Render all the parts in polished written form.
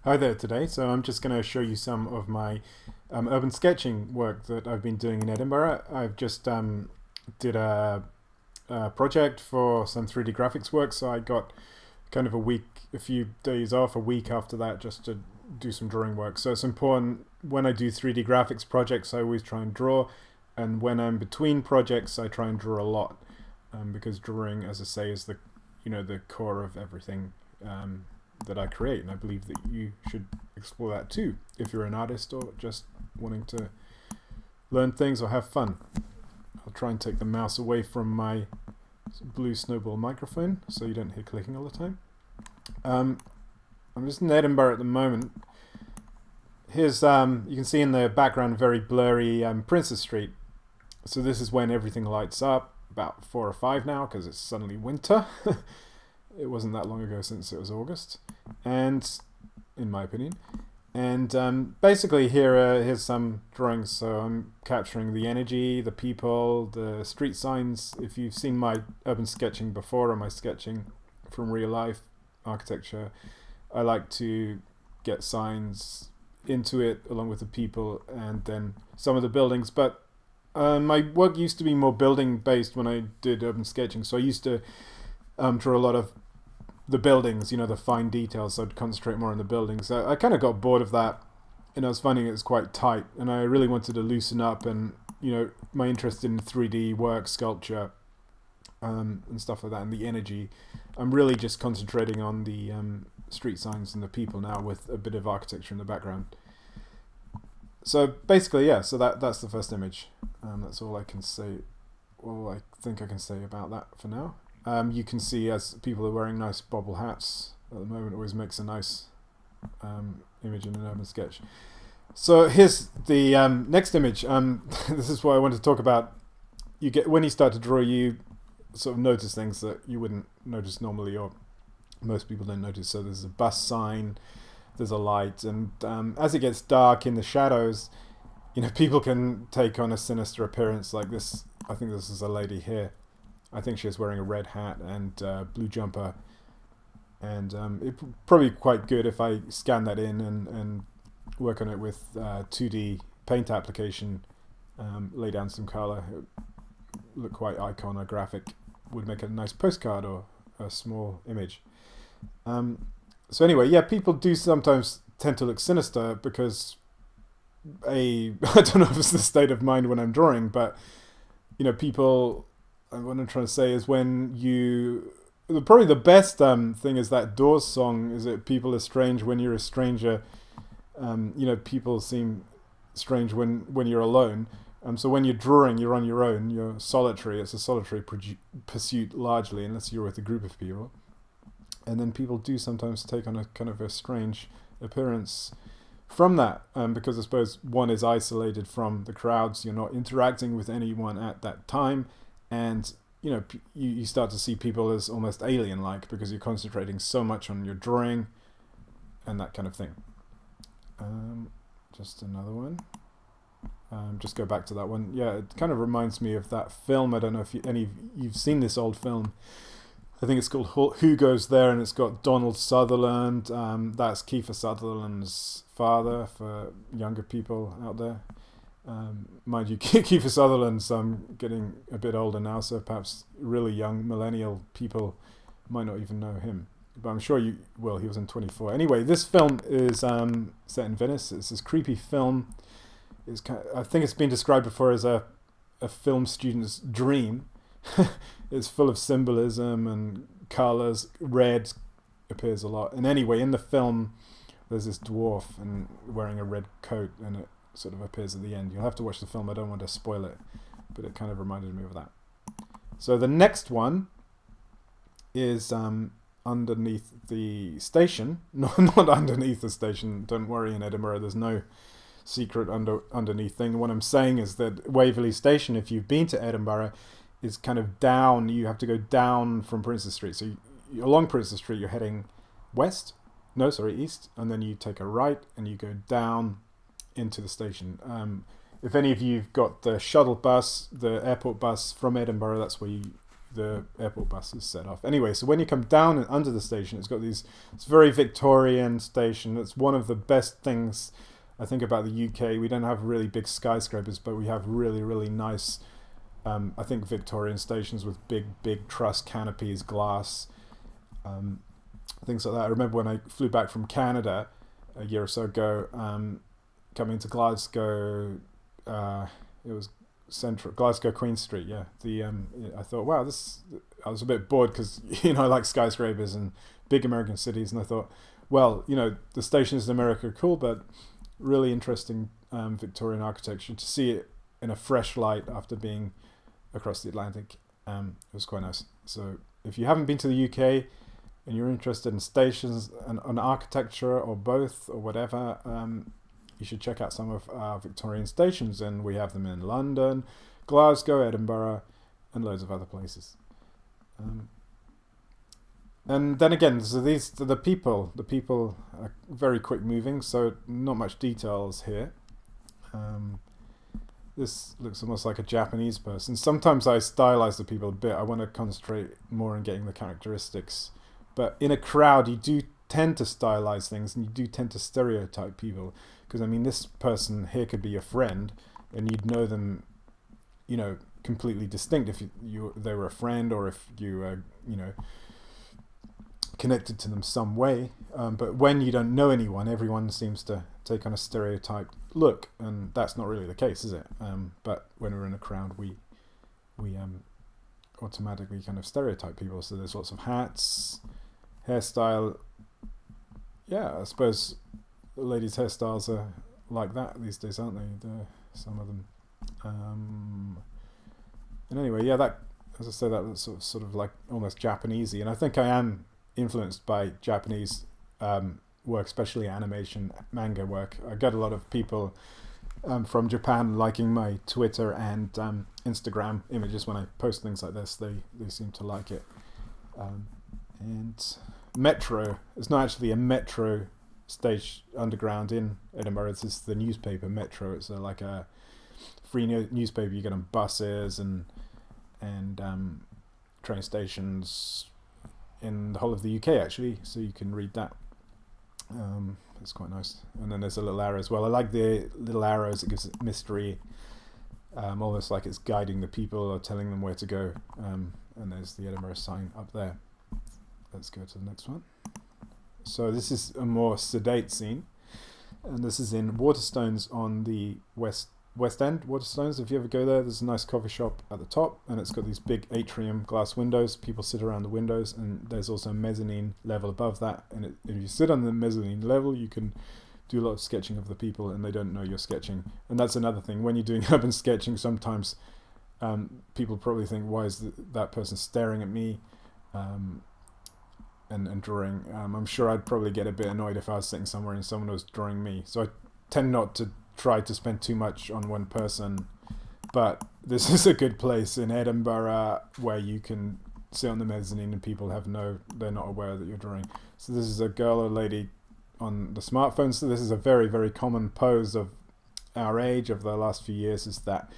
Hi there today. So I'm just going to show you some of my urban sketching work that I've been doing in Edinburgh. I've just did a project for some 3D graphics work, so I got kind of a few days off, a week after that, just to do some drawing work. So it's important when I do 3D graphics projects, I always try and draw, and when I'm between projects, I try and draw a lot, because drawing, as I say, is the core of everything. That I create, and I believe that you should explore that too if you're an artist or just wanting to learn things or have fun. I'll try and take the mouse away from my blue snowball microphone so you don't hear clicking all the time. I'm just in Edinburgh at the moment. Here's you can see in the background a very blurry Princess Street. So this is when everything lights up, about 4 or 5 now because it's suddenly winter. It wasn't that long ago since it was August, and in my opinion. And basically here's some drawings. So I'm capturing the energy, the people, the street signs. If you've seen my urban sketching before or my sketching from real life architecture, I like to get signs into it along with the people and then some of the buildings. But my work used to be more building based when I did urban sketching. So I used to draw a lot of the buildings, the fine details, so I'd concentrate more on the buildings. I kind of got bored of that, and I was finding it was quite tight, and I really wanted to loosen up, and my interest in 3D work, sculpture, and stuff like that, and the energy. I'm really just concentrating on the street signs and the people now with a bit of architecture in the background. So basically, yeah, so that's the first image. That's all I can say, all I think I can say about that for now. You can see as people are wearing nice bobble hats at the moment, always makes a nice image in an urban sketch. So here's the next image. This is what I want to talk about. When you start to draw, you sort of notice things that you wouldn't notice normally, or most people don't notice. So there's a bus sign, there's a light, and as it gets dark in the shadows, people can take on a sinister appearance like this. I think this is a lady here. I think she was wearing a red hat and blue jumper, and it's probably quite good if I scan that in and work on it with 2D paint application, lay down some color. It would look quite iconographic, would make a nice postcard or a small image. So anyway, yeah, people do sometimes tend to look sinister because I don't know if it's the state of mind when I'm drawing, but people. What I'm trying to say is probably the best thing is that Doors song, is that people are strange when you're a stranger. People seem strange when you're alone. So when you're drawing, you're on your own, you're solitary. It's a solitary pursuit largely, unless you're with a group of people. And then people do sometimes take on a kind of a strange appearance from that, because I suppose one is isolated from the crowds. You're not interacting with anyone at that time. And you start to see people as almost alien-like because you're concentrating so much on your drawing and that kind of thing. Just another one. Just go back to that one. Yeah, it kind of reminds me of that film. I don't know if you've seen this old film. I think it's called Who Goes There, and it's got Donald Sutherland. That's Kiefer Sutherland's father for younger people out there. Mind you, Kiefer Sutherland's getting a bit older now, so perhaps really young millennial people might not even know him. But I'm sure you will. He was in 24. Anyway, this film is set in Venice. It's this creepy film. I think it's been described before as a film student's dream. It's full of symbolism and colours. Red appears a lot. And anyway, in the film, there's this dwarf and wearing a red coat, and it sort of appears at the end. You'll have to watch the film. I don't want to spoil it, but it kind of reminded me of that. So the next one is underneath the station. Not underneath the station. Don't worry, in Edinburgh there's no secret underneath thing. What I'm saying is that Waverley Station, if you've been to Edinburgh, is kind of down. You have to go down from Princess Street. So along Princess Street you're heading east, and then you take a right and you go down into the station. If any of you've got the shuttle bus, the airport bus from Edinburgh, that's where the airport buses set off. Anyway, so when you come down and under the station, it's got these. It's a very Victorian station. It's one of the best things I think about the UK. We don't have really big skyscrapers, but we have really, really nice, I think, Victorian stations with big truss canopies, glass, things like that. I remember when I flew back from Canada a year or so ago, coming to Glasgow, it was central Glasgow Queen Street. Yeah, I thought, wow, I was a bit bored because I like skyscrapers and big American cities, and I thought, well, the stations in America are cool, but really interesting Victorian architecture. To see it in a fresh light after being across the Atlantic, it was quite nice. So if you haven't been to the UK and you're interested in stations and architecture or both or whatever, you should check out some of our Victorian stations, and we have them in London, Glasgow, Edinburgh, and loads of other places. And then again, so the people are very quick moving, so not much details here. This looks almost like a Japanese person. Sometimes I stylize the people a bit. I want to concentrate more on getting the characteristics. But in a crowd, you do tend to stylize things, and you do tend to stereotype people. Because, this person here could be your friend, and you'd know them, completely distinct if they were a friend, or if you, connected to them some way. But when you don't know anyone, everyone seems to take on a stereotyped look, and that's not really the case, is it? But when we're in a crowd, we automatically kind of stereotype people. So there's lots of hats, hairstyle. Yeah, I suppose ladies' hairstyles are like that these days, aren't they? Some of them. And anyway, yeah, that, as I said, that was sort of like almost Japanesey, and I think I am influenced by Japanese work, especially animation, manga work. I get a lot of people from Japan liking my Twitter and Instagram images when I post things like this. They seem to like it. And Metro, it's not actually a metro stage underground in Edinburgh. It's just the newspaper Metro. It's like a free newspaper you get on buses and train stations in the whole of the UK, actually, so you can read that. It's quite nice. And then there's a little arrow as well. I like the little arrows. It gives it mystery, almost like it's guiding the people or telling them where to go. And there's the Edinburgh sign up there. Let's go to the next one. So this is a more sedate scene, and this is in Waterstones on the West End. Waterstones, if you ever go there, there's a nice coffee shop at the top, and it's got these big atrium glass windows. People sit around the windows, and there's also a mezzanine level above that. And if you sit on the mezzanine level, you can do a lot of sketching of the people, and they don't know you're sketching. And that's another thing. When you're doing urban sketching, sometimes people probably think, why is that person staring at me? And drawing. I'm sure I'd probably get a bit annoyed if I was sitting somewhere and someone was drawing me. So I tend not to try to spend too much on one person. But this is a good place in Edinburgh where you can sit on the mezzanine and people they're not aware that you're drawing. So this is a girl or lady on the smartphone. So this is a very, very common pose of our age, of the last few years, is that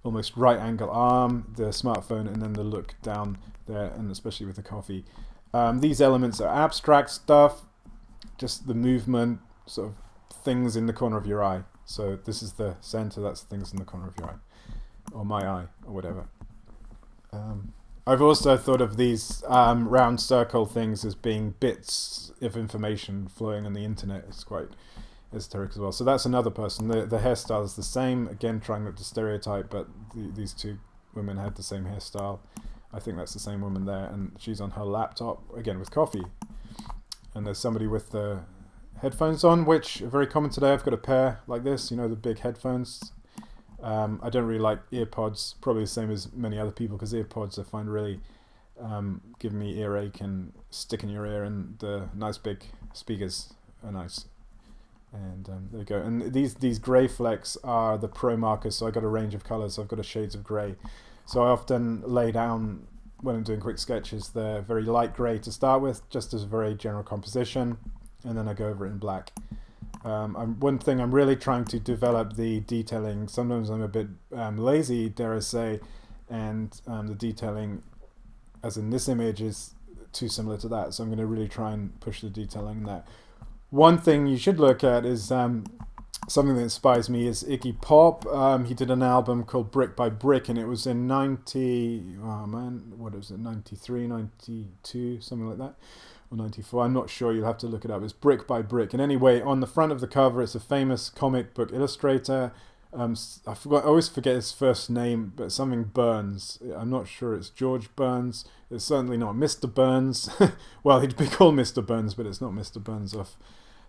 almost right angle arm, the smartphone, and then the look down there, and especially with the coffee. These elements are abstract stuff, just the movement, sort of things in the corner of your eye. So this is the center, that's things in the corner of your eye, or my eye, or whatever. I've also thought of these round circle things as being bits of information flowing on the internet. It's quite esoteric as well. So that's another person. The hairstyle is the same, again trying not to stereotype, but these two women had the same hairstyle. I think that's the same woman there, and she's on her laptop, again with coffee. And there's somebody with the headphones on, which are very common today. I've got a pair like this, the big headphones. I don't really like earpods, probably the same as many other people, because earpods I find really give me earache and stick in your ear, and the nice big speakers are nice. And there you go. And these grey flecks are the pro markers, so I got a range of colours. I've got a shades of grey. So I often lay down, when I'm doing quick sketches, the very light grey to start with, just as a very general composition, and then I go over it in black. One thing I'm really trying to develop the detailing. Sometimes I'm a bit lazy, dare I say, and the detailing as in this image, is too similar to that. So I'm going to really try and push the detailing in that. One thing you should look at is something that inspires me is Iggy Pop. He did an album called Brick by Brick, and it was in 93, 92, something like that, or 94. I'm not sure. You'll have to look it up. It's Brick by Brick. And anyway, on the front of the cover, it's a famous comic book illustrator. I always forget his first name, but something Burns. I'm not sure it's George Burns. It's certainly not Mr. Burns. Well, he'd be called Mr. Burns, but it's not Mr. Burns off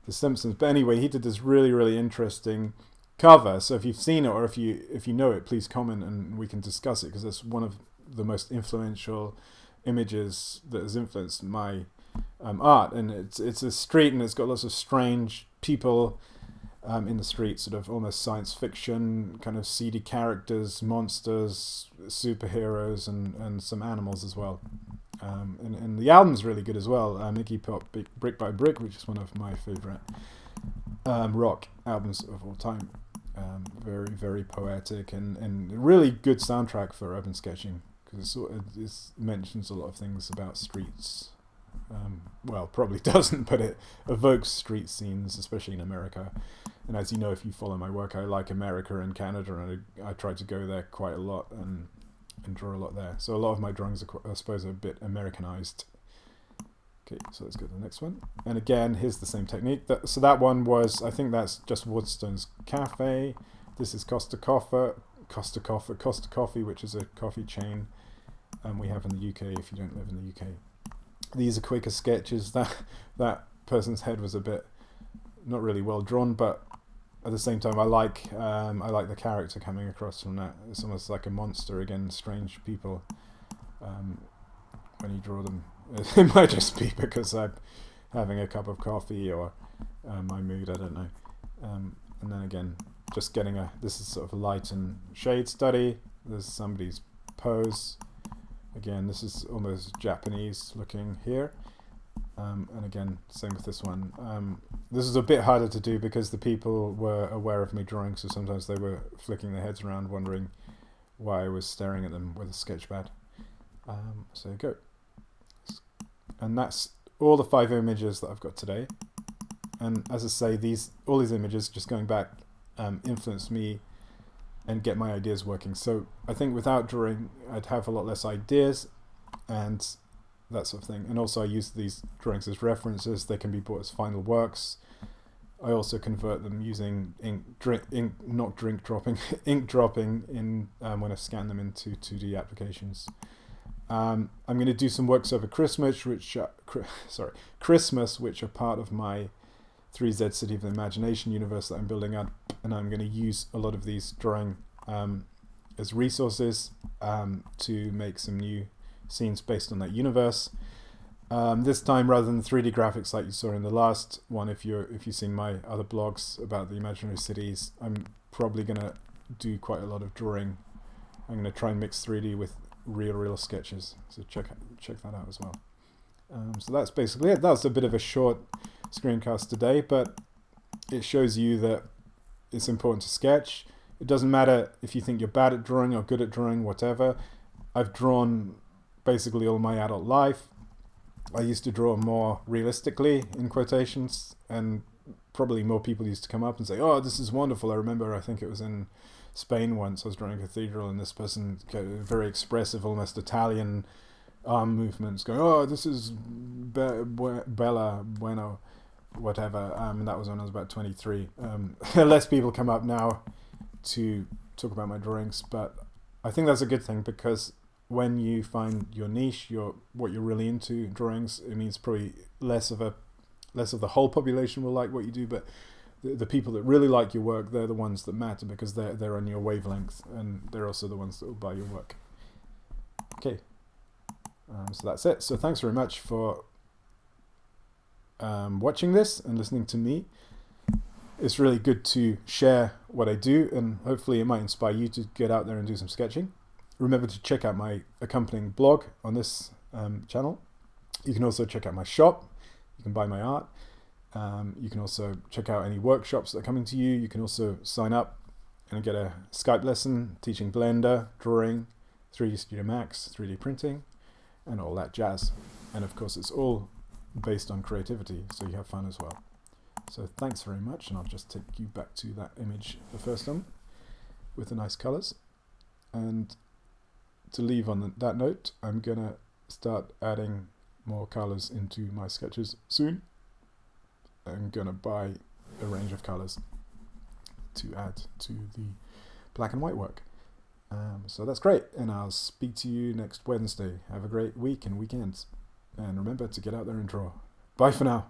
The Simpsons. But anyway, he did this really, really interesting cover. So if you've seen it, or if you know it, please comment and we can discuss it, because it's one of the most influential images that has influenced my art. And it's a street, and it's got lots of strange people in the street, sort of almost science fiction, kind of seedy characters, monsters, superheroes, and some animals as well. And the album's really good as well. Iggy Pop, Brick by Brick, which is one of my favourite rock albums of all time. Very, very poetic and really good soundtrack for urban sketching, because it mentions a lot of things about streets. Well, probably doesn't, but it evokes street scenes, especially in America. And as you know, if you follow my work, I like America and Canada, and I try to go there quite a lot and draw a lot there. So a lot of my drawings are, I suppose, a bit Americanized. Okay, so let's go to the next one. And again, here's the same technique. So that one was, I think that's just Woodstone's Cafe. This is Costa Coffee, which is a coffee chain we have in the UK if you don't live in the UK. These are quicker sketches. That person's head was a bit not really well drawn, but at the same time, I like the character coming across from that. It's almost like a monster again. Strange people when you draw them. It might just be because I'm having a cup of coffee or my mood. I don't know. And then again, just getting this is sort of a light and shade study. There's somebody's pose. Again, this is almost Japanese looking here. And again, same with this one. This is a bit harder to do because the people were aware of me drawing, so sometimes they were flicking their heads around wondering why I was staring at them with a sketch pad. So there you go. And that's all the 5 images that I've got today. And as I say, all these images, just going back, influenced me and get my ideas working. So I think without drawing, I'd have a lot less ideas and that sort of thing. And also I use these drawings as references. They can be bought as final works. I also convert them using ink dropping in when I scan them into 2D applications. I'm going to do some works over Christmas, which are part of my 3Z City of the Imagination universe that I'm building up, and I'm going to use a lot of these drawing as resources to make some new scenes based on that universe. This time, rather than 3D graphics like you saw in the last one, if you've seen my other blogs about the imaginary cities, I'm probably going to do quite a lot of drawing. I'm going to try and mix 3D with real sketches, so check that out as well. So that's basically it. That was a bit of a short screencast today, but it shows you that it's important to sketch. It doesn't matter if you think you're bad at drawing or good at drawing, whatever. I've drawn basically all my adult life. I used to draw more realistically, in quotations, and probably more people used to come up and say, "Oh, this is wonderful." I remember, I think it was in Spain once, I was drawing a cathedral, and this person got very expressive, almost Italian arm movements, going, "Oh, this is bella, bueno," whatever. And that was when I was about 23. Less people come up now to talk about my drawings, but I think that's a good thing, because when you find your niche, what you're really into drawings, it means probably less of the whole population will like what you do, but the people that really like your work, they're the ones that matter, because they're on your wavelength, and they're also the ones that will buy your work. Okay, so that's it. So thanks very much for watching this and listening to me. It's really good to share what I do, and hopefully it might inspire you to get out there and do some sketching. Remember to check out my accompanying blog on this channel. You can also check out my shop. You can buy my art. You can also check out any workshops that are coming to you. You can also sign up and get a Skype lesson teaching Blender, drawing, 3D Studio Max, 3D printing. and all that jazz. And of course, it's all based on creativity, so you have fun as well. So thanks very much, and I'll just take you back to that image, the first one, with the nice colours. And to leave on that note, I'm gonna start adding more colours into my sketches soon. I'm gonna buy a range of colours to add to the black and white work. So that's great, and I'll speak to you next Wednesday. Have a great week and weekend, and remember to get out there and draw. Bye for now.